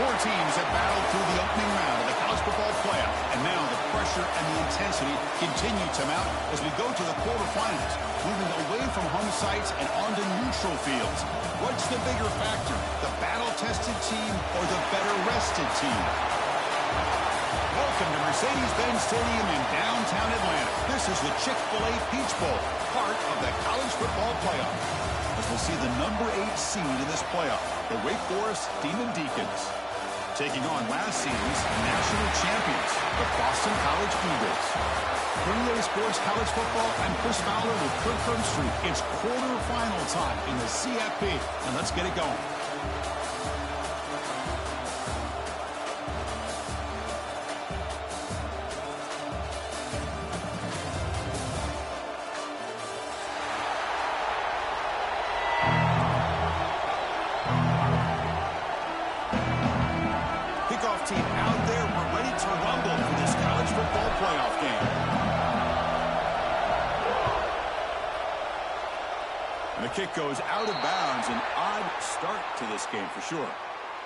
Four teams have battled through the opening round of the college football playoff, and now the pressure and the intensity continue to mount as we go to the quarterfinals, moving away from home sites and onto neutral fields. What's the bigger factor, the battle-tested team or the better-rested team? Welcome to Mercedes-Benz Stadium in downtown Atlanta. This is the Chick-fil-A Peach Bowl, part of the college football playoff. As we'll see the number 8 seed in this playoff, the Wake Forest Demon Deacons, taking on last season's national champions, the Boston College Eagles. Premier Sports College Football, I'm Chris Fowler with Kirk Herbstreit. It's quarterfinal time in the CFP, and let's get it going. Team out there, we're ready to rumble for this college football playoff game. And the kick goes out of bounds. An odd start to this game for sure.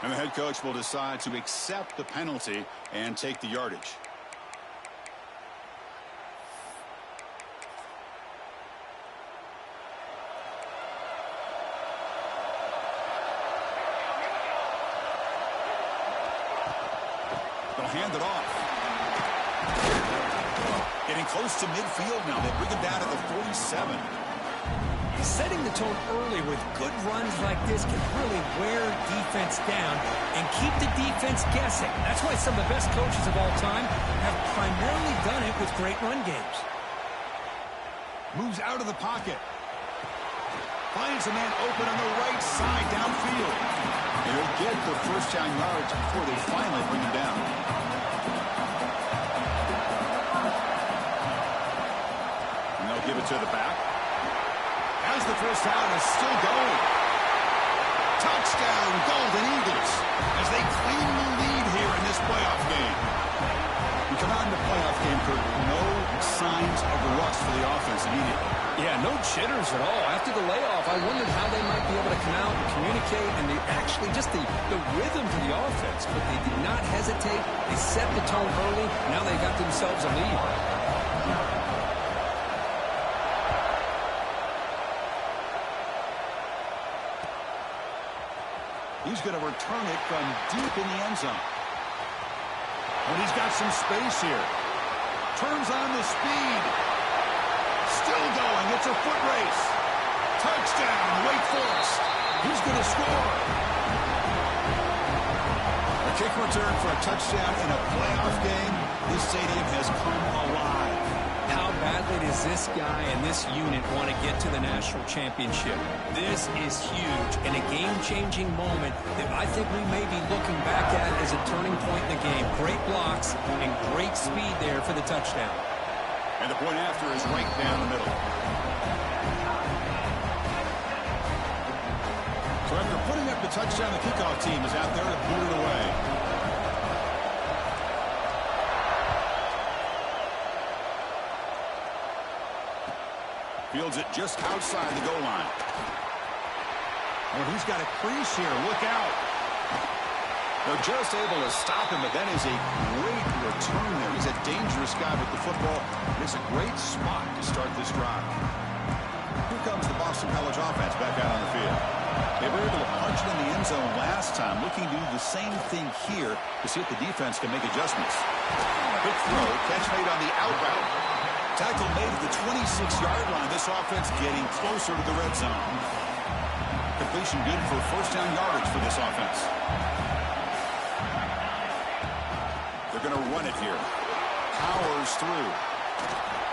And the head coach will decide to accept the penalty and take the yardage. They'll hand it off. Getting close to midfield now. They bring him down to the 47. Setting the tone early with good runs like this can really wear defense down and keep the defense guessing. That's why some of the best coaches of all time have primarily done it with great run games. Moves out of the pocket. Finds a man open on the right side downfield. And he'll get the first down yards before they finally bring him down. And they'll give it to the back. As the first down is still going. Touchdown, Golden Eagles, as they claim the lead here in this playoff game. We come out in the playoff game, Kurt, no signs of a rust for the offense immediately. Yeah, no jitters at all. After the layoff, I wondered how they might be able to come out and communicate, and they actually just the rhythm to the offense. But they did not hesitate. They set the tone early. Now they got themselves a lead. He's going to return it from deep in the end zone. And he's got some space here. Turns on the speed. Still going. It's a foot race. Touchdown, Wake Forest. He's going to score. A kick return for a touchdown in a playoff game. This stadium has come alive. How badly does this guy and this unit want to get to the national championship? This is huge and a game-changing moment that I think we may be looking back at as a turning point in the game. Great blocks and great speed there for the touchdown. And the point after is right down the middle. So after putting up the touchdown, the kickoff team is out there to boot it away. Fields it just outside the goal line. Oh, he's got a crease here. Look out. They're just able to stop him, but that is a great return there. He's a dangerous guy with the football. It's a great spot to start this drive. Here comes the Boston College offense back out on the field. They were able to punch it in the end zone last time, looking to do the same thing here to see if the defense can make adjustments. Quick throw, catch made on the out route. Tackle made at the 26-yard line. This offense getting closer to the red zone. Completion good for first down yardage for this offense. They're going to run it here. Powers through.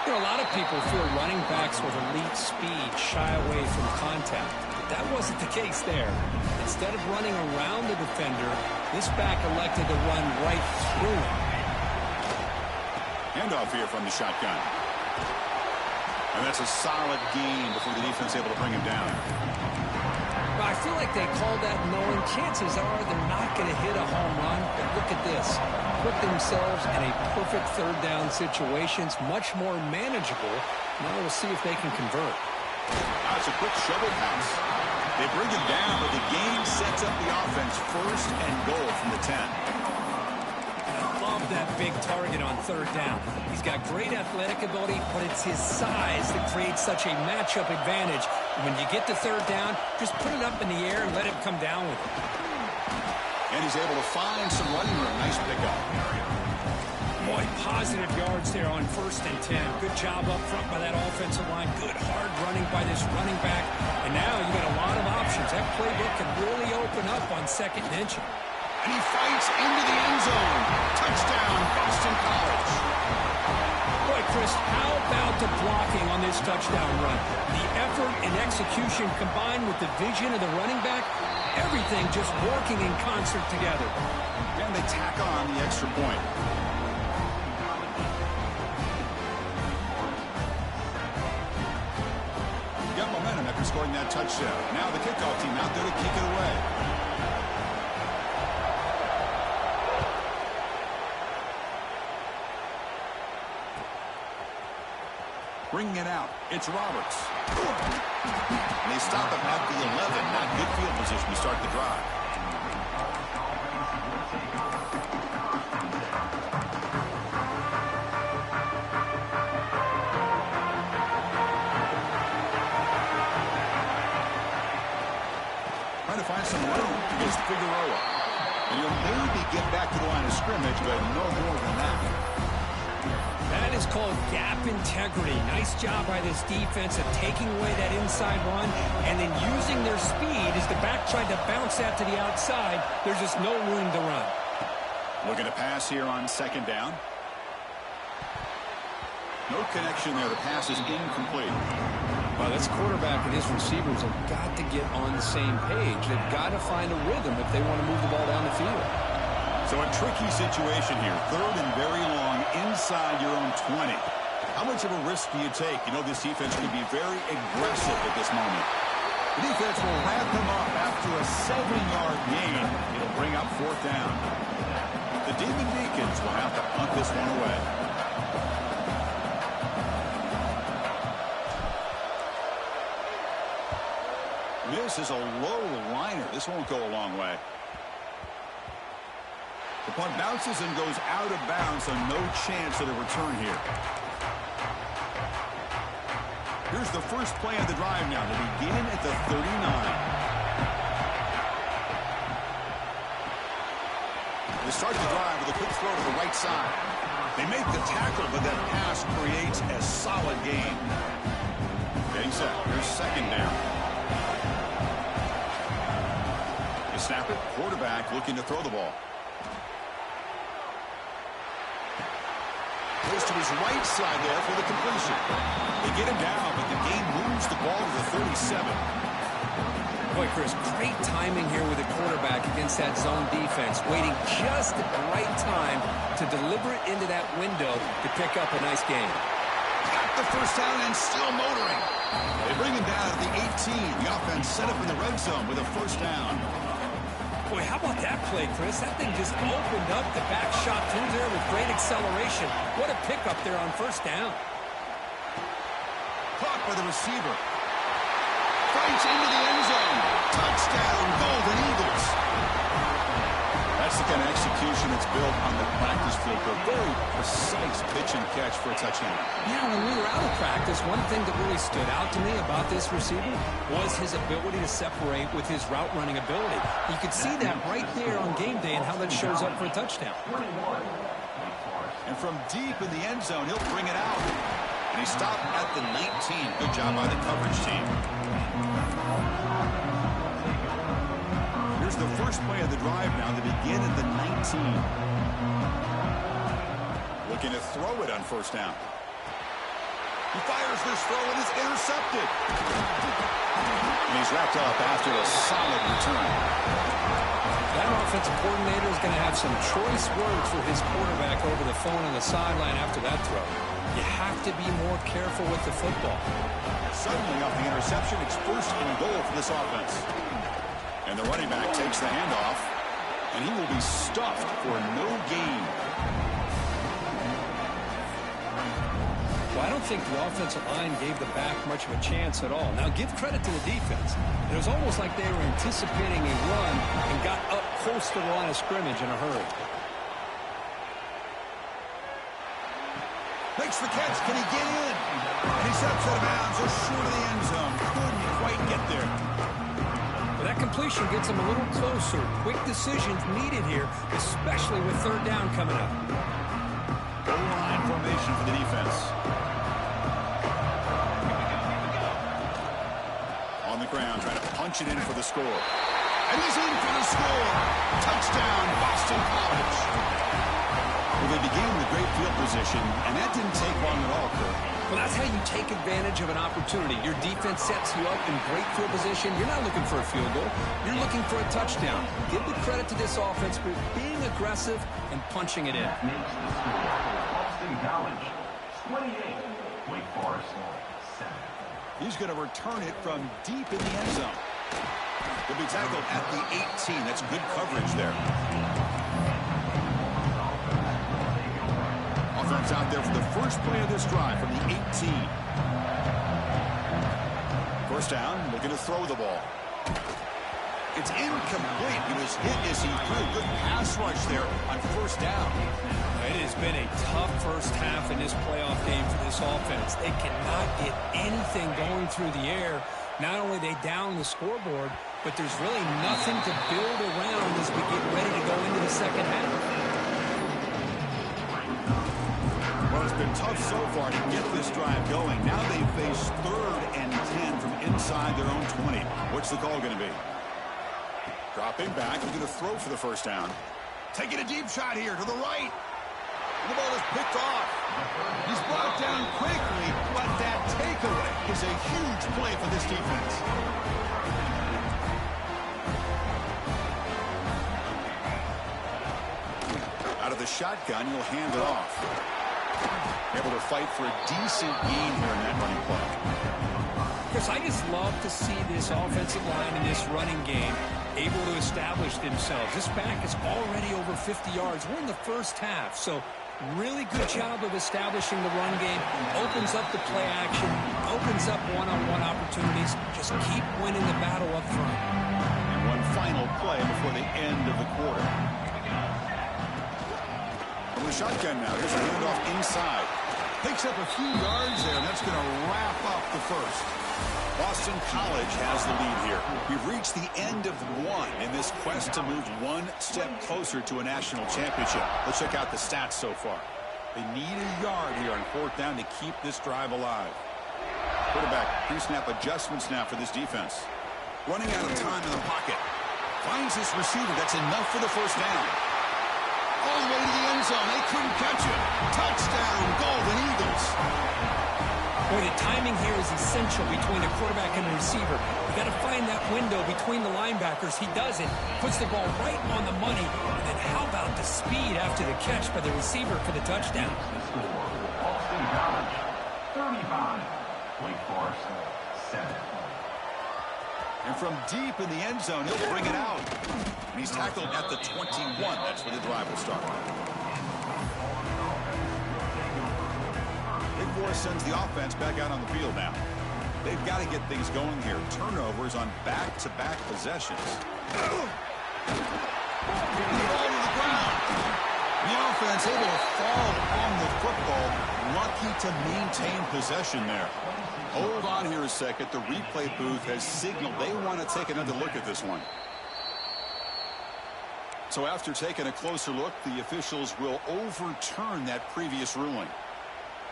You know, a lot of people feel running backs with elite speed shy away from contact. But that wasn't the case there. Instead of running around the defender, this back elected to run right through him. Handoff here from the shotgun. And that's a solid gain before the defense able to bring him down. Well, I feel like they called that knowing chances are they're not going to hit a home run. But look at this. Put themselves in a perfect third down situation. It's much more manageable. Now we'll see if they can convert. That's a quick shovel pass. They bring him down, but the game sets up the offense. First and goal from the 10. I love that big target on third down. He's got great athletic ability, but it's his size that creates such a matchup advantage. When you get to third down, just put it up in the air and let him come down with it. And he's able to find some running room. Nice pickup. Boy, positive yards there on 1st and 10. Good job up front by that offensive line. Good hard running by this running back. And now you got a lot of options. That playbook can really open up on 2nd and inch. And he fights into the end zone. Touchdown, Boston College. Boy, Chris, how about the blocking on this touchdown run? The effort and execution combined with the vision of the running back, everything just working in concert together. And they tack on the extra point. Got momentum after scoring that touchdown. Now the kickoff team out there to kick it away. Bringing it out, it's Roberts. And they stop him at the 11. Not good field position to start the drive. Trying to find some room against Figueroa. And he'll maybe get back to the line of scrimmage, but no more than that. That is called gap integrity. Nice job by this defense of taking away that inside run and then using their speed as the back tried to bounce that to the outside. There's just no room to run. Looking to pass here on 2nd down. No connection there. The pass is incomplete. Well, this quarterback and his receivers have got to get on the same page. They've got to find a rhythm if they want to move the ball down the field. So a tricky situation here. 3rd and very long inside your own 20. How much of a risk do you take? You know this defense can be very aggressive at this moment. The defense will wrap them up after a 7-yard gain. It'll bring up 4th down. The Demon Deacons will have to punt this one away. This is a low liner. This won't go a long way. The punt bounces and goes out of bounds, so no chance of a return here. Here's the first play of the drive now. They begin at the 39. They start the drive with a quick throw to the right side. They make the tackle, but that pass creates a solid gain. Getting set. Here's 2nd down. They snap it. Quarterback looking to throw the ball. Goes to his right side there for the completion. They get him down, but the game moves the ball to the 37. Boy, Chris, great timing here with the quarterback against that zone defense, waiting just at the right time to deliver it into that window to pick up a nice gain. Got the first down and still motoring. They bring him down at the 18. The offense set up in the red zone with a 1st down. Boy, how about that play, Chris? That thing just opened up. The back shot through there with great acceleration. What a pickup there on 1st down. Caught by the receiver. Fights into the end zone. Touchdown, Golden Eagles. That's the kind of execution that's built on the practice field. A very precise pitch and catch for a touchdown. Yeah, when we were out of practice, one thing that really stood out to me about this receiver was his ability to separate with his route running ability. You could see that right there on game day and how that shows up for a touchdown. And from deep in the end zone, he'll bring it out. And he stopped at the 19. Good job by the coverage team. Here's the first play of the drive now. They begin at the 19. Looking to throw it on 1st down. He fires this throw and is intercepted. And he's wrapped up after a solid return. That offensive coordinator is going to have some choice words for his quarterback over the phone on the sideline after that throw. You have to be more careful with the football. Suddenly off the interception, it's 1st and goal for this offense. And the running back takes the handoff, and he will be stuffed for no gain. Well, I don't think the offensive line gave the back much of a chance at all. Now, give credit to the defense. It was almost like they were anticipating a run and got up close to the line of scrimmage in a hurry. Makes the catch. Can he get in? And he's up out of bounds just short of the end zone. Couldn't quite get there. Well, that completion gets him a little closer. Quick decisions needed here, especially with third down coming up. O-line formation for the defense. On the ground, trying to punch it in for the score. And he's in for the score. Touchdown, Boston College. Well, they began with great field position, and that didn't take long at all, Kurt. Well, that's how you take advantage of an opportunity. Your defense sets you up in great field position. You're not looking for a field goal. You're looking for a touchdown. Give the credit to this offense for being aggressive and punching it in. Boston College, 28. Wake Forest, 7. He's going to return it from deep in the end zone. He'll be tackled at the 18. That's good coverage there. Offense out there for the first play of this drive from the 18. First down, looking to throw the ball. It's incomplete. He was hit as he threw. Good pass rush there on first down. It has been a tough first half in this playoff game for this offense. They cannot get anything going through the air. Not only they down the scoreboard, but there's really nothing to build around as we get ready to go into the second half. Well, it's been tough so far to get this drive going. Now they face 3rd and 10 from inside their own 20. What's the call going to be? Dropping back, looking to throw for the first down. Taking a deep shot here to the right. And the ball is picked off. He's brought down quickly, but that takeaway is a huge play for this defense. Out of the shotgun, he'll hand it off. Able to fight for a decent gain here in that running play. Chris, I just love to see this offensive line in this running game able to establish themselves. This back is already over 50 yards. We're in the first half, so really good job of establishing the run game. Opens up the play action, opens up one-on-one opportunities. Just keep winning the battle up front. And one final play before the end of the quarter. From the shotgun now, here's a handoff inside. Picks up a few yards there, and that's going to wrap up the first. Boston College has the lead here. We've reached the end of one in this quest to move one step closer to a national championship. Let's check out the stats so far. They need a yard here on 4th down to keep this drive alive. Quarterback pre-snap adjustments now for this defense. Running out of time in the pocket. Finds his receiver. That's enough for the first down. All the way to the end zone. They couldn't catch him. Touchdown, Golden Eagles. Boy, the timing here is essential between a quarterback and a receiver. You got to find that window between the linebackers. He does it, puts the ball right on the money. And then how about the speed after the catch by the receiver for the touchdown? Boston College, 35. Wake Forest, 7. And from deep in the end zone, he'll bring it out. And he's tackled at the 21. That's where the drive will start. Big Forest sends the offense back out on the field now. They've got to get things going here. Turnovers on back-to-back possessions. The ball to the ground. The offense able to fall on the football. Lucky to maintain possession there. Hold on here a second. The replay booth has signaled they want to take another look at this one. So after taking a closer look, the officials will overturn that previous ruling.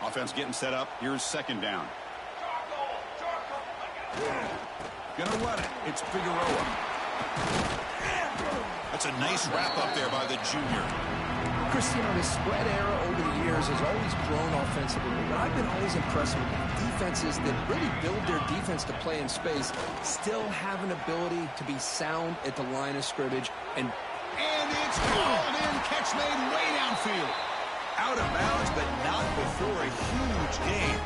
Offense getting set up. Here's 2nd down. Gonna run it. It's Figueroa. That's a nice wrap up there by the junior. Cristiano, the spread era over the years has always grown offensively, but I've been always impressed with defenses that really build their defense to play in space, still have an ability to be sound at the line of scrimmage. And it's called in. Catch made way downfield. Out of bounds, but not before a huge gain.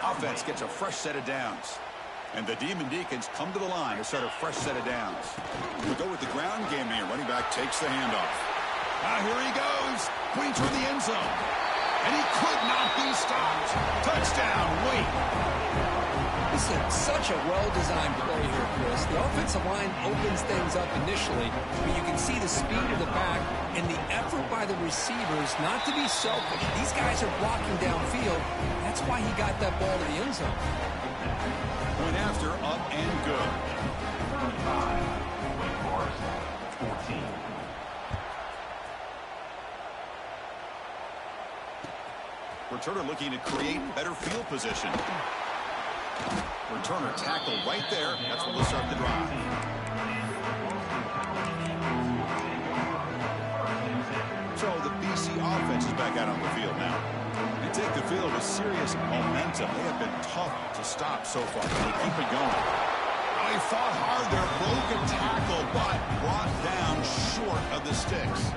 Offense gets a fresh set of downs. And the Demon Deacons come to the line to set a fresh set of downs. We go with the ground game here. Running back takes the handoff. Here he goes. Pointing toward the end zone. And he could not be stopped. Touchdown, Wait. This is such a well-designed play here, Chris. The offensive line opens things up initially, but you can see the speed of the back and the effort by the receivers not to be selfish. These guys are blocking downfield. That's why he got that ball to the end zone. Point after, up and good. 35. Wake Forest, 14. Returner looking to create better field position. Returner tackle right there. That's what will start the drive. So the BC offense is back out on the field now. They take the field with serious momentum. They have been tough to stop so far. They keep it going. They fought hard there. Broken tackle, but brought down short of the sticks.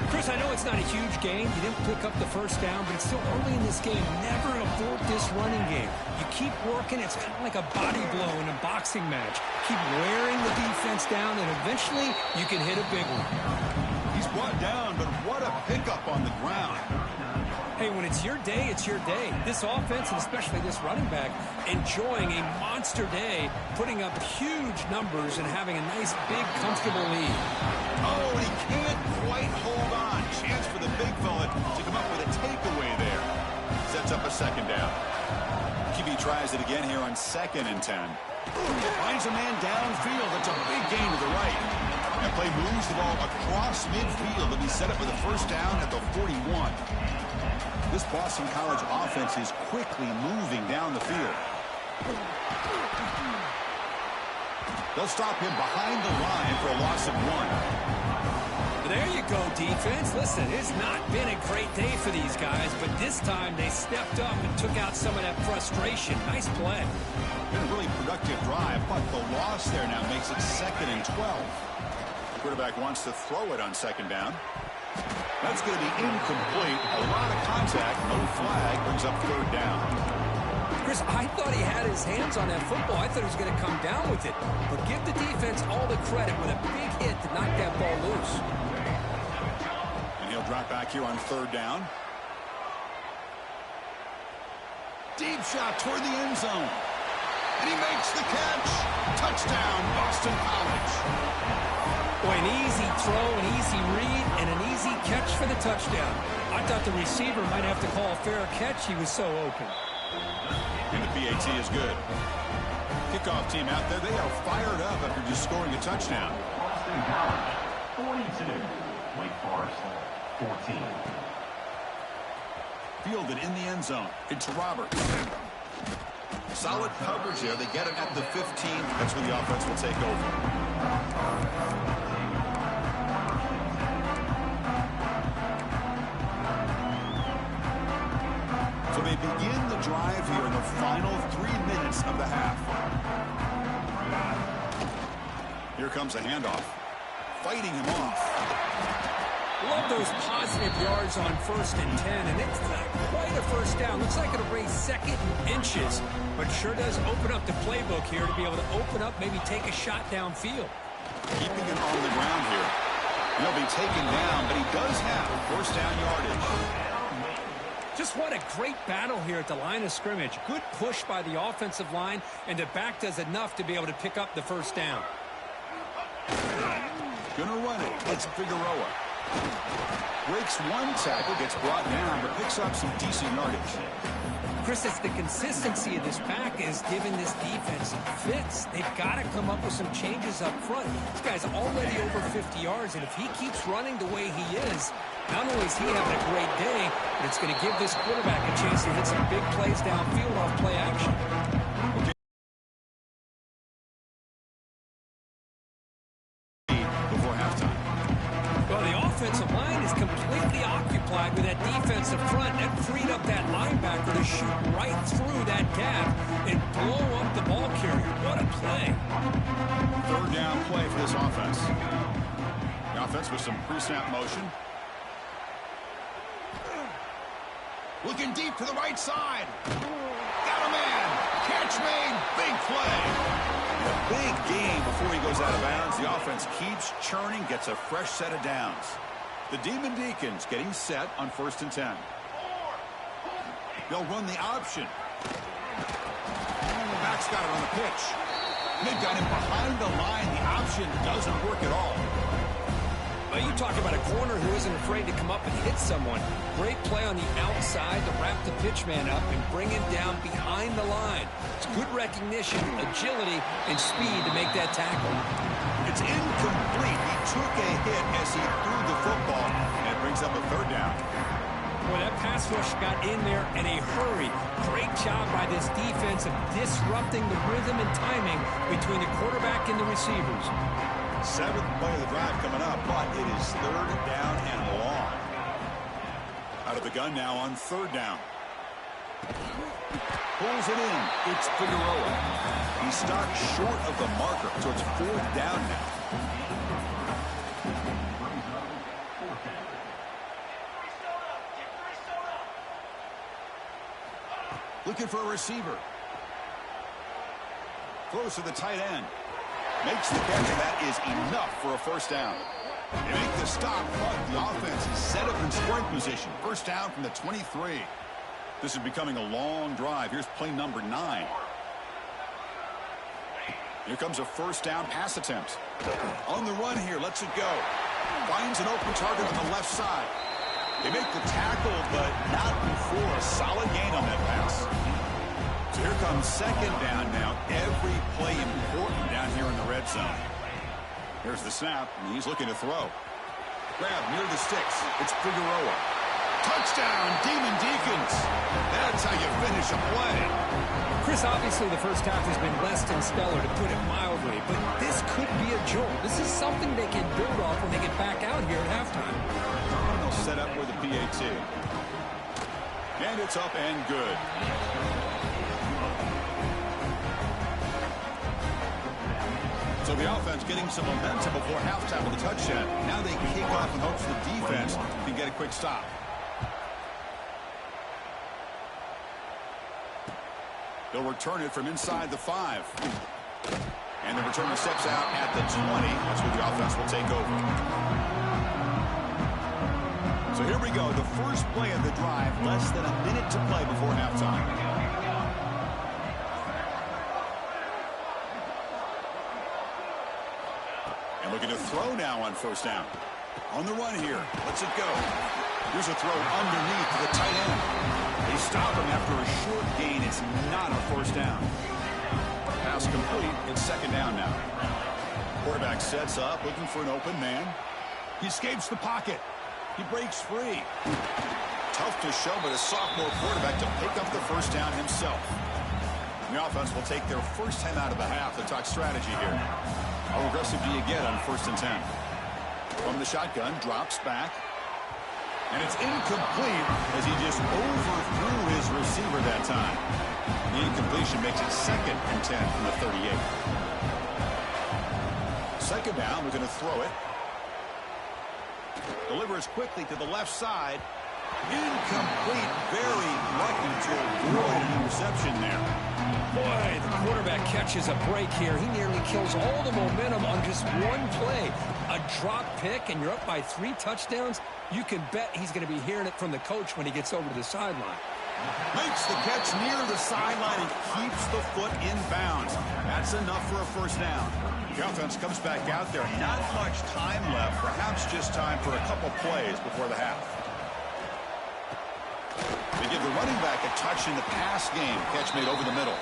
Chris, I know it's not a huge gain. You didn't pick up the first down, but it's still early in this game. Never abort this running game. You keep working. It's kind of like a body blow in a boxing match. Keep wearing the defense down, and eventually you can hit a big one. He's brought down, but what a pickup on the ground. Hey, when it's your day, it's your day. This offense, and especially this running back, enjoying a monster day, putting up huge numbers and having a nice, big, comfortable lead. Oh, and he can't quite hold on. Chance for the big fella to come up with a takeaway there. Sets up a second down. QB tries it again here on 2nd and 10. Finds a man downfield. That's a big gain to the right. That play moves the ball across midfield. It'll be set up with a first down at the 41. This Boston College offense is quickly moving down the field. They'll stop him behind the line for a loss of 1. There you go, defense. Listen, it's not been a great day for these guys, but this time they stepped up and took out some of that frustration. Nice play. Been a really productive drive, but the loss there now makes it 2nd and 12. The quarterback wants to throw it on 2nd down. That's going to be incomplete. A lot of contact. No flag. Brings up 3rd down. Chris, I thought he had his hands on that football. I thought he was going to come down with it. But give the defense all the credit with a big hit to knock that ball loose. And he'll drop back here on 3rd down. Deep shot toward the end zone. And he makes the catch. Touchdown, Boston College. Boy, an easy throw, an easy read, and an easy catch for the touchdown. I thought the receiver might have to call a fair catch. He was so open. And the PAT is good. Kickoff team out there, they are fired up after just scoring a touchdown. Boston College, 42. Wake Forest, 14. Fielded in the end zone. Into Roberts. Solid coverage there. They get it at the 15. That's where the offense will take over. So they begin the drive here in the final 3 minutes of the half. Here comes a handoff. Fighting him off. Love those positive yards on 1st and 10, and it's not quite a first down. Looks like it'll raise 2nd and inches, but sure does open up the playbook here to be able to open up, maybe take a shot downfield. Keeping it on the ground here. He'll be taken down, but he does have first down yardage. Just what a great battle here at the line of scrimmage. Good push by the offensive line, and the back does enough to be able to pick up the first down. Gonna run it. It's Figueroa. Breaks one tackle, gets brought down, but picks up some decent yardage. Chris, it's the consistency of this pack is giving this defense fits. They've got to come up with some changes up front. This guy's already over 50 yards, and if he keeps running the way he is, not only is he having a great day, but it's going to give this quarterback a chance to hit some big plays downfield off play action. Before halftime. Well, the offensive line is completely occupied with that defensive front. That freed up that linebacker to shoot right through that gap and blow up the ball carrier. What a play. 3rd down play for this offense. The offense with some pre-snap motion. Looking deep to the right side. Got a man. Catch made. Big play. A big gain before he goes out of bounds. The offense keeps churning, gets a fresh set of downs. The Demon Deacons getting set on 1st and 10. They'll run the option. The back's got it on the pitch. They've got him behind the line. The option doesn't work at all. Well, you talk about a corner who isn't afraid to come up and hit someone. Great play on the outside to wrap the pitchman up and bring him down behind the line. It's good recognition, agility, and speed to make that tackle. It's incomplete. He took a hit as he threw the football, and it brings up a third down. Boy, that pass rush got in there in a hurry. Great job by this defense of disrupting the rhythm and timing between the quarterback and the receivers. 7th play of the drive coming up, but it is 3rd down and long. Out of the gun now on 3rd down. Pulls it in. It's Figueroa. He stopped short of the marker, so it's 4th down now. Looking for a receiver. Throws to the tight end. Makes the catch, and that is enough for a 1st down. They make the stop, but the offense is set up in scoring position. 1st down from the 23. This is becoming a long drive. Here's play number 9. Here comes a 1st down pass attempt. On the run here, lets it go. Finds an open target on the left side. They make the tackle, but not before a solid gain on that pass. So here comes 2nd down now. Every play important down here in the red zone. Here's the snap, and he's looking to throw. Grab near the sticks. It's Figueroa. Touchdown, Demon Deacons. That's how you finish a play. Chris, obviously the first half has been less than stellar, to put it mildly, but this could be a jolt. This is something they can build off when they get back out here at halftime. And they'll set up with a PAT. And it's up and good. So the offense getting some momentum before halftime with a touchdown. Now they kick off in hopes the defense can get a quick stop. They'll return it from inside the 5. And the returner steps out at the 20. That's where the offense will take over. So here we go. The first play of the drive. Less than a minute to play before halftime. And looking to throw now on 1st down. On the run here. Lets it go. Here's a throw underneath to the tight end. They stop him after a short gain. It's not a 1st down. Pass complete. It's 2nd down now. Quarterback sets up, looking for an open man. He escapes the pocket. He breaks free. Tough to show, but a sophomore quarterback to pick up the 1st down himself. And the offense will take their first time out of the half to talk strategy here. How aggressive do you get on 1st and 10? From the shotgun, drops back. And it's incomplete as he just overthrew his receiver that time. The incompletion makes it 2nd and 10 from the 38. 2nd down, we're going to throw it. Delivers quickly to the left side. Incomplete. Very lucky to avoid an interception there. Boy, the quarterback catches a break here. He nearly kills all the momentum on just one play. A drop pick, and you're up by 3 touchdowns. You can bet he's going to be hearing it from the coach when he gets over to the sideline. Makes the catch near the sideline and keeps the foot in bounds. That's enough for a 1st down. The offense comes back out there. Not much time left. Perhaps just time for a couple plays before the half. They give the running back a touch in the pass game. Catch made over the middle.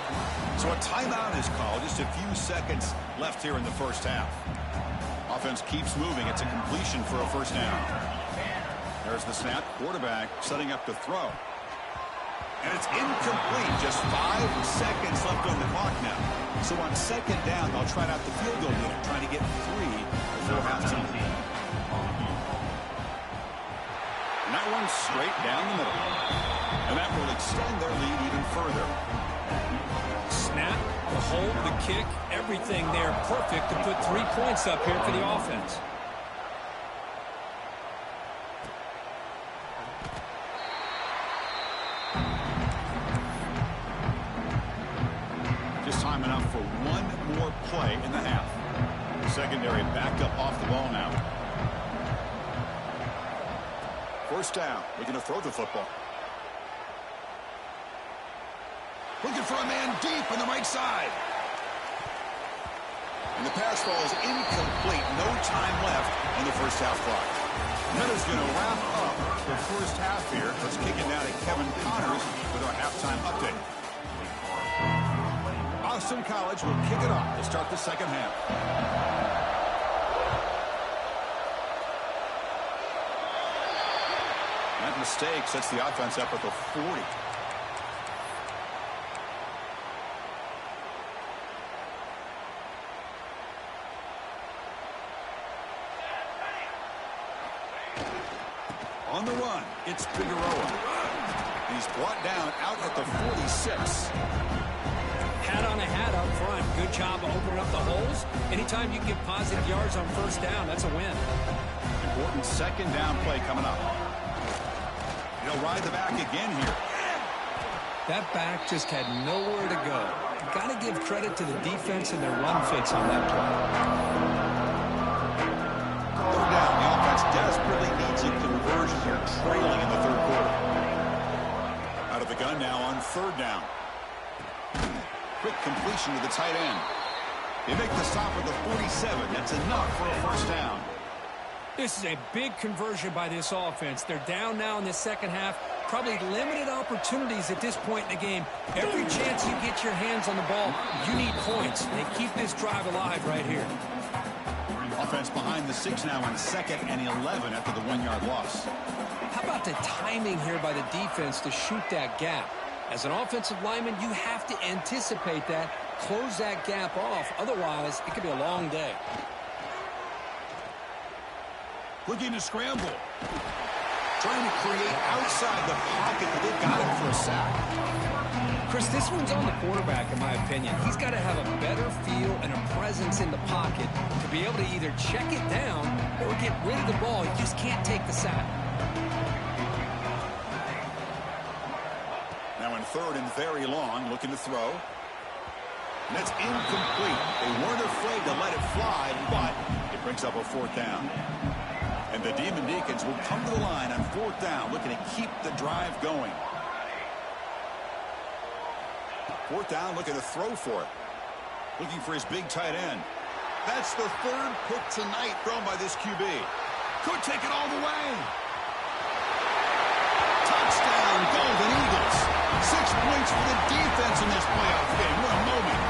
So a timeout is called. Just a few seconds left here in the 1st half. Offense keeps moving. It's a completion for a 1st down. There's the snap. Quarterback setting up to throw. And it's incomplete. Just 5 seconds left on the clock now. So on 2nd down, they'll try out the field goal unit, trying to get 3 before halftime. And that one's straight down the middle. And that will extend their lead even further. Snap, the hold, the kick, everything there perfect to put 3 points up here for the offense. Just time enough for one more play in the half. Secondary backed up off the ball now. 1st down. We're going to throw the football. Looking for a man deep on the right side. And the pass falls incomplete. No time left on the first half clock. That is going to wrap up the first half here. Let's kick it now to Kevin Connors with our halftime update. Boston College will kick it off to start the second half. That mistake sets the offense up at the 40. On the run, it's Figueroa. He's brought down out at the 46. Hat on a hat up front. Good job of opening up the holes. Anytime you can get positive yards on first down, that's a win. Important second down play coming up. He'll ride the back again here. That back just had nowhere to go. Got to give credit to the defense and their run fits on that play. Third down. The offense desperately needs a conversion here, trailing in the third quarter. Out of the gun now on third down. Quick completion to the tight end. They make the stop at the 47. That's enough for a first down. This is a big conversion by this offense. They're down now in the second half. Probably limited opportunities at this point in the game. Every chance you get your hands on the ball, you need points. They keep this drive alive right here. Offense behind the 6 now on second and 11 after the 1-yard loss. How about the timing here by the defense to shoot that gap? As an offensive lineman, you have to anticipate that, close that gap off. Otherwise, it could be a long day. Looking to scramble. Trying to create outside the pocket, but they've got him for a sack. Chris, this one's on the quarterback, in my opinion. He's got to have a better feel and a presence in the pocket to be able to either check it down or get rid of the ball. You just can't take the sack. Now in third and very long, looking to throw. And that's incomplete. They weren't afraid to let it fly, but it brings up a fourth down. And the Demon Deacons will come to the line on fourth down, looking to keep the drive going. Fourth down, looking to throw for it. Looking for his big tight end. That's the third pick tonight thrown by this QB. Could take it all the way. Touchdown, Golden Eagles. 6 points for the defense in this playoff game. What a moment.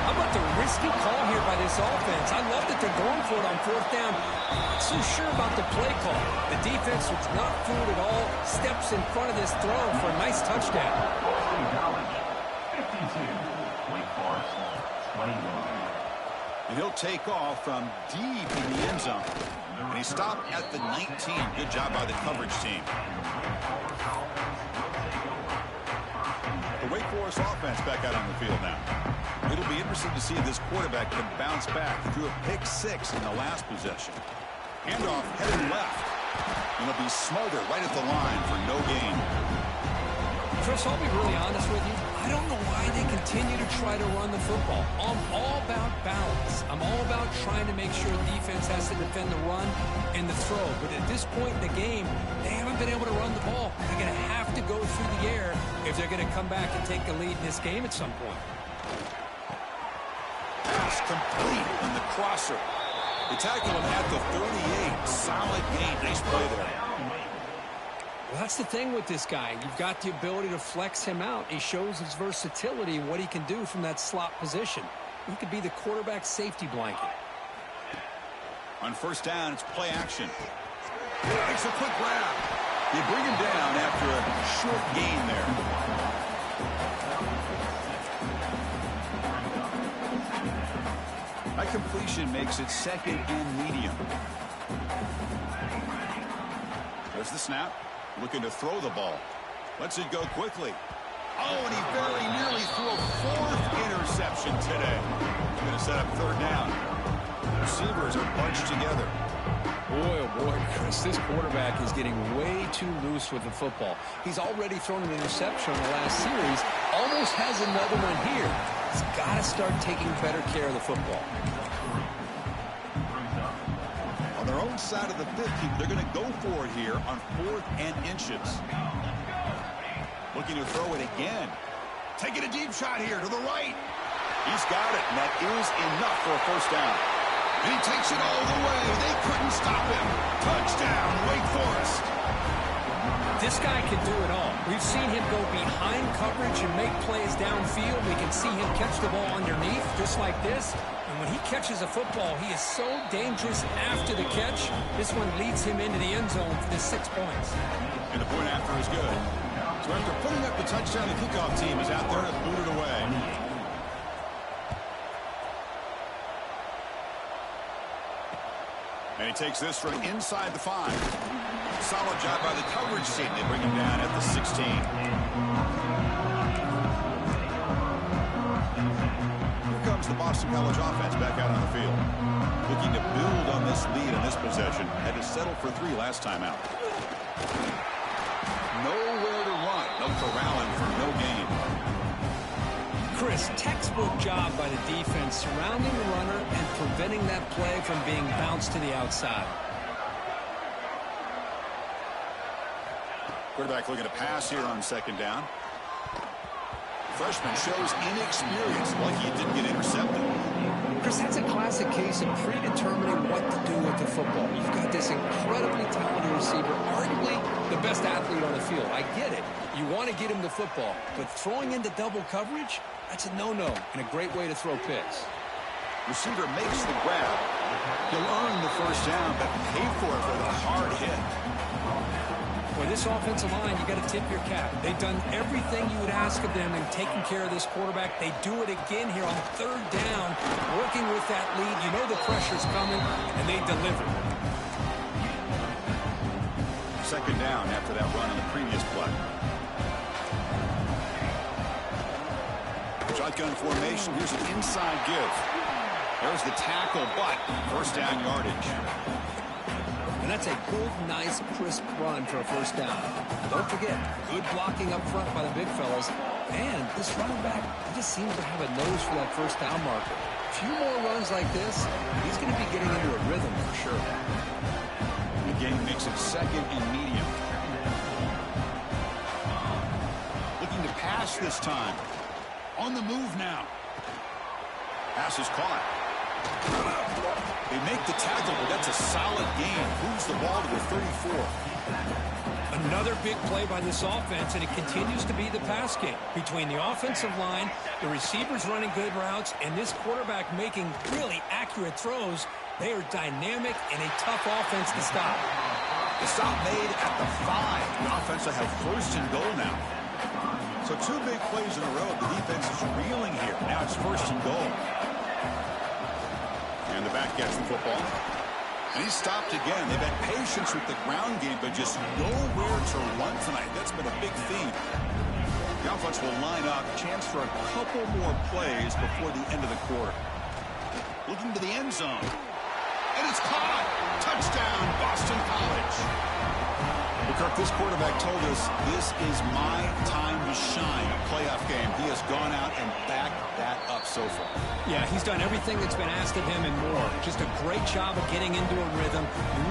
How about the risky call here by this offense? I love that they're going for it on fourth down. Not so sure about the play call. The defense was not fooled at all. Steps in front of this throw for a nice touchdown. Boston College, 52. Wake Forest, 21. And he'll take off from deep in the end zone. And he stopped at the 19. Good job by the coverage team. The Wake Forest offense back out on the field now. It'll be interesting to see if this quarterback can bounce back. He threw a pick 6 in the last possession. Handoff headed left. And he'll be smothered right at the line for no gain. Chris, I'll be really honest with you. I don't know why they continue to try to run the football. I'm all about balance. I'm all about trying to make sure the defense has to defend the run and the throw. But at this point in the game, they haven't been able to run the ball. They're going to have to go through the air if they're going to come back and take the lead in this game at some point. Pass complete on the crosser. They tackle him at the 38. Solid gain. Nice play there. Well, that's the thing with this guy. You've got the ability to flex him out. He shows his versatility and what he can do from that slot position. He could be the quarterback's safety blanket. On first down, it's play action. Makes a quick grab. They bring him down after a short gain there. That completion makes it second and medium. There's the snap. Looking to throw the ball. Lets it go quickly. Oh, and he very nearly threw a 4th interception today. Going to set up third down. Receivers are bunched together. Boy, oh boy, Chris, this quarterback is getting way too loose with the football. He's already thrown an interception in the last series. Almost has another one here. He's got to start taking better care of the football. On their own side of the 50, they're going to go for it here on 4th and inches. Looking to throw it again. Taking a deep shot here to the right. He's got it, and that is enough for a first down. And he takes it all the way. They couldn't stop him. Touchdown, Wake Forest. This guy can do it all. We've seen him go behind coverage and make plays downfield. We can see him catch the ball underneath, just like this. And when he catches a football, he is so dangerous after the catch. This one leads him into the end zone for the 6 points. And the point after is good. So after putting up the touchdown, the kickoff team is out there to boot it away. And he takes this from inside the 5. Solid job by the coverage team. They bring him down at the 16. Here comes the Boston College offense back out on the field. Looking to build on this lead in this possession. Had to settle for 3 last time out. Nowhere to run. No corralling for no gain. Chris, textbook job by the defense surrounding the runner and preventing that play from being bounced to the outside. Quarterback looking to pass here on second down. Freshman shows inexperience, like he didn't get intercepted. Chris, that's a classic case of predetermining what to do with the football. You've got this incredibly talented receiver, arguably the best athlete on the field. I get it. You want to get him the football, but throwing into double coverage, that's a no-no and a great way to throw picks. Receiver makes the grab. He'll earn the first down, but pay for it with a hard hit. Boy, this offensive line, you got to tip your cap. They've done everything you would ask of them in taking care of this quarterback. They do it again here on third down, working with that lead. You know the pressure's coming, and they deliver. Second down after that run on the previous play. Shotgun formation. Here's an inside give. There's the tackle, but first down yardage. And that's a good, nice, crisp run for a first down. Don't forget, good blocking up front by the big fellas. And this running back, he just seems to have a nose for that first down marker. A few more runs like this, he's going to be getting into a rhythm for sure. The game makes it second and medium. Looking to pass this time. On the move now. Pass is caught. They make the tackle, but that's a solid gain. Moves the ball to the 34. Another big play by this offense, and it continues to be the pass game. Between the offensive line, the receivers running good routes, and this quarterback making really accurate throws, they are dynamic and a tough offense to stop. The stop made at the 5. The offense will have first and goal now. So 2 big plays in a row. The defense is reeling here. Now it's first and goal. And the back gets the football. And he's stopped again. They've had patience with the ground game, but just nowhere to run tonight. That's been a big theme. The offense will line up. Chance for a couple more plays before the end of the quarter. Looking to the end zone. And it's caught. Touchdown, Boston College. Kirk, this quarterback told us this is my time to shine. A playoff game. He has gone out and backed that up so far. Yeah, he's done everything that's been asked of him and more. Just a great job of getting into a rhythm.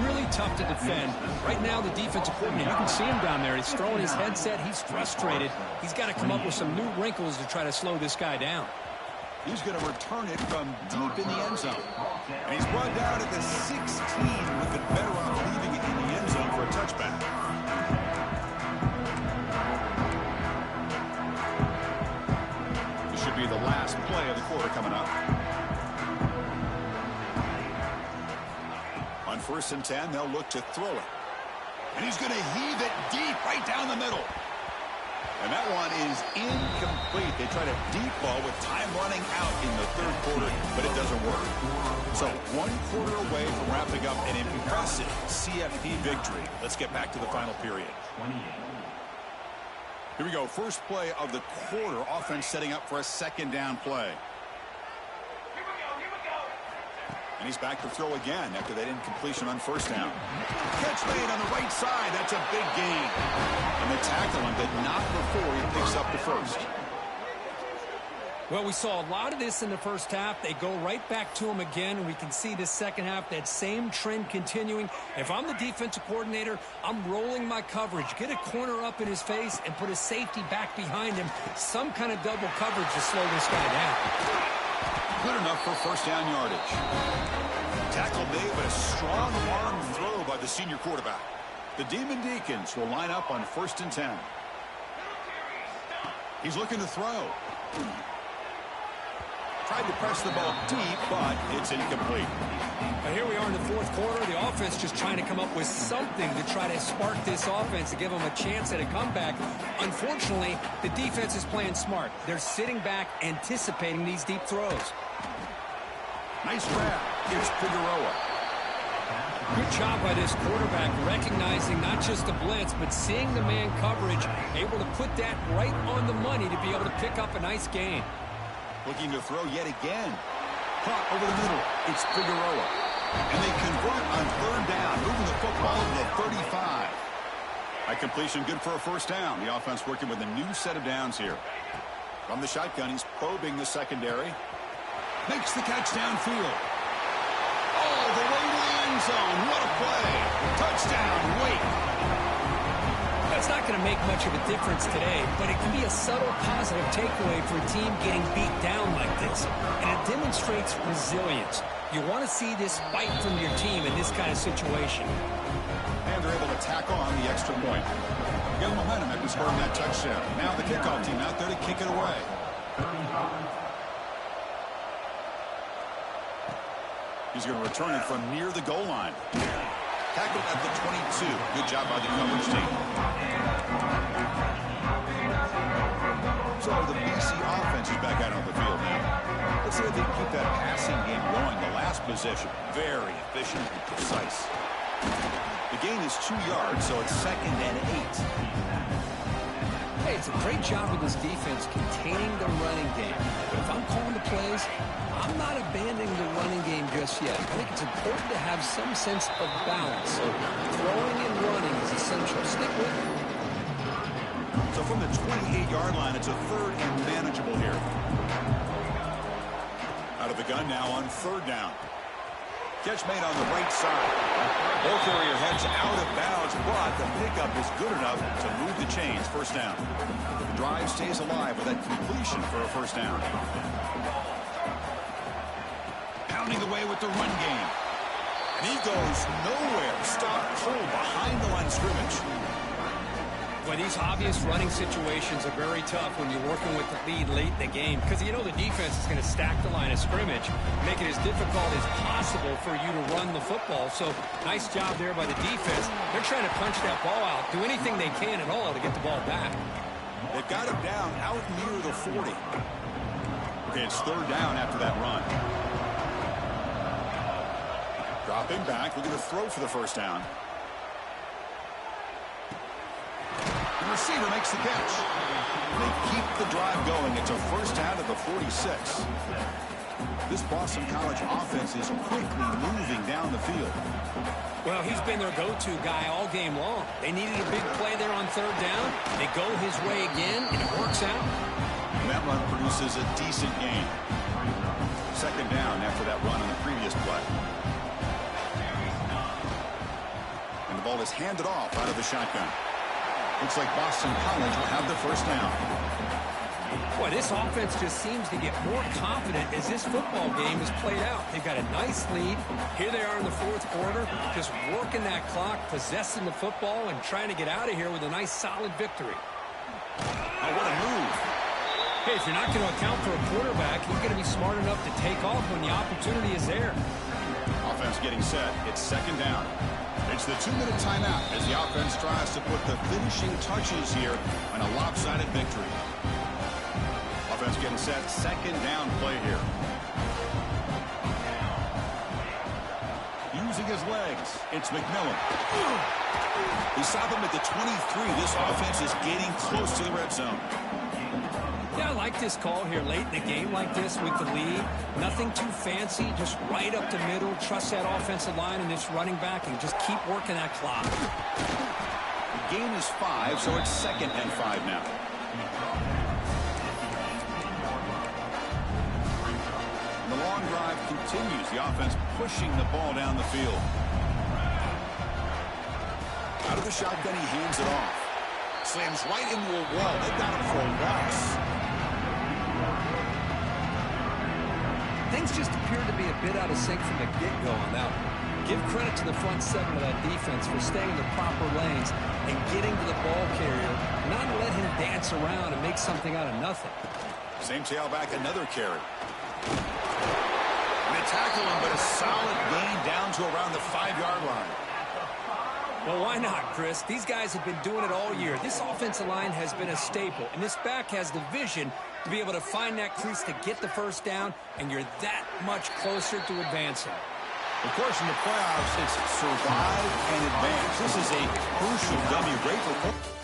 Really tough to defend. Right now, the defensive coordinator, you can see him down there. He's throwing his headset. He's frustrated. He's got to come up with some new wrinkles to try to slow this guy down. He's going to return it from deep in the end zone. And he's brought down at the 16 with it better off leaving it in the end zone for a touchback. This should be the last play of the quarter coming up. On 1st and 10, they'll look to throw it. And he's going to heave it deep right down the middle. And that one is incomplete. They tried a deep ball with time running out in the 3rd quarter, but it doesn't work. So 1 quarter away from wrapping up an impressive CFP victory. Let's get back to the final period. Here we go. First play of the quarter. Offense setting up for a 2nd down play. And he's back to throw again after that incompletion on 1st down. Catch made on the right side. That's a big gain. And the tackle him, but not before he picks up the first. Well, we saw a lot of this in the first half. They go right back to him again, and we can see this second half, that same trend continuing. If I'm the defensive coordinator, I'm rolling my coverage. Get a corner up in his face and put a safety back behind him. Some kind of double coverage to slow this guy down. Good enough for first down yardage. Tackle made, but a strong arm throw by the senior quarterback. The Demon Deacons will line up on 1st and 10. He's looking to throw. Tried to press the ball deep, but it's incomplete. Now here we are in the fourth quarter. The offense just trying to come up with something to try to spark this offense to give them a chance at a comeback. Unfortunately, the defense is playing smart. They're sitting back, anticipating these deep throws. Nice grab. Here's Figueroa. Good job by this quarterback, recognizing not just the blitz, but seeing the man coverage, able to put that right on the money to be able to pick up a nice gain. Looking to throw yet again. Caught over the middle. It's Figueroa. And they convert on 3rd down, moving the football to the 35. That completion good for a first down. The offense working with a new set of downs here. From the shotgun, he's probing the secondary. Makes the catch downfield. All the way to the end zone. What a play. Touchdown, Wake. That's not going to make much of a difference today, but it can be a subtle positive takeaway for a team getting beat down like this. And it demonstrates resilience. You want to see this fight from your team in this kind of situation. And they're able to tack on the extra point. Get momentum after scoring that touchdown. Now the kickoff team out there to kick it away. He's going to return it from near the goal line. Tackled at the 22. Good job by the coverage team. So the BC offense is back out on the field now. Let's see if they can keep that passing game going. The last possession, very efficient and precise. The gain is 2 yards, so it's 2nd and 8. Hey, it's a great job with this defense containing the running game. But if I'm calling the plays, I'm not abandoning the running game just yet. I think it's important to have some sense of balance. So throwing and running is essential. Stick with it. So from the 28-yard line, it's a 3rd and manageable here. Out of the gun now on 3rd down. Catch made on the right side. Ball carrier heads out of bounds, but the pickup is good enough to move the chains. First down. The drive stays alive with that completion for a first down. Pounding away with the run game. And he goes nowhere. Stop cold behind the line of scrimmage. Well, these obvious running situations are very tough when you're working with the lead late in the game because you know the defense is going to stack the line of scrimmage, make it as difficult as possible for you to run the football. So nice job there by the defense. They're trying to punch that ball out, do anything they can at all to get the ball back. They've got him down out near the 40. Okay, it's 3rd down after that run. Dropping back, looking to throw for the first down. The receiver makes the catch. They keep the drive going. It's a first down at the 46. This Boston College offense is quickly moving down the field. Well, he's been their go-to guy all game long. They needed a big play there on 3rd down. They go his way again, and it works out. And that run produces a decent gain. 2nd down after that run in the previous play. And the ball is handed off out of the shotgun. Looks like Boston College will have the first down. Boy, this offense just seems to get more confident as this football game is played out. They've got a nice lead. Here they are in the 4th quarter, just working that clock, possessing the football, and trying to get out of here with a nice, solid victory. Oh, what a move. Hey, if you're not going to account for a quarterback, you're going to be smart enough to take off when the opportunity is there. Offense getting set. It's 2nd down. It's the 2-minute timeout as the offense tries to put the finishing touches here on a lopsided victory. Offense getting set. 2nd down play here. Using his legs, it's McMillan. They stop him at the 23. This offense is getting close to the red zone. Yeah, I like this call here late in the game like this with the lead. Nothing too fancy, just right up the middle. Trust that offensive line and this running back and just keep working that clock. The gain is 5, so it's 2nd and 5 now. And the long drive continues. The offense pushing the ball down the field. Out of the shotgun, he hands it off. Slams right into a wall. They've got him for a loss. Things just appeared to be a bit out of sync from the get-go on that one. Give credit to the front seven of that defense for staying in the proper lanes and getting to the ball carrier, not let him dance around and make something out of nothing. Same tailback, another carry. And they tackle him, but a solid gain down to around the 5-yard line. Well, why not, Chris? These guys have been doing it all year. This offensive line has been a staple, and this back has the vision to be able to find that crease to get the first down, and you're that much closer to advancing. Of course, in the playoffs, it's survive and advance. This is a crucial W. Great for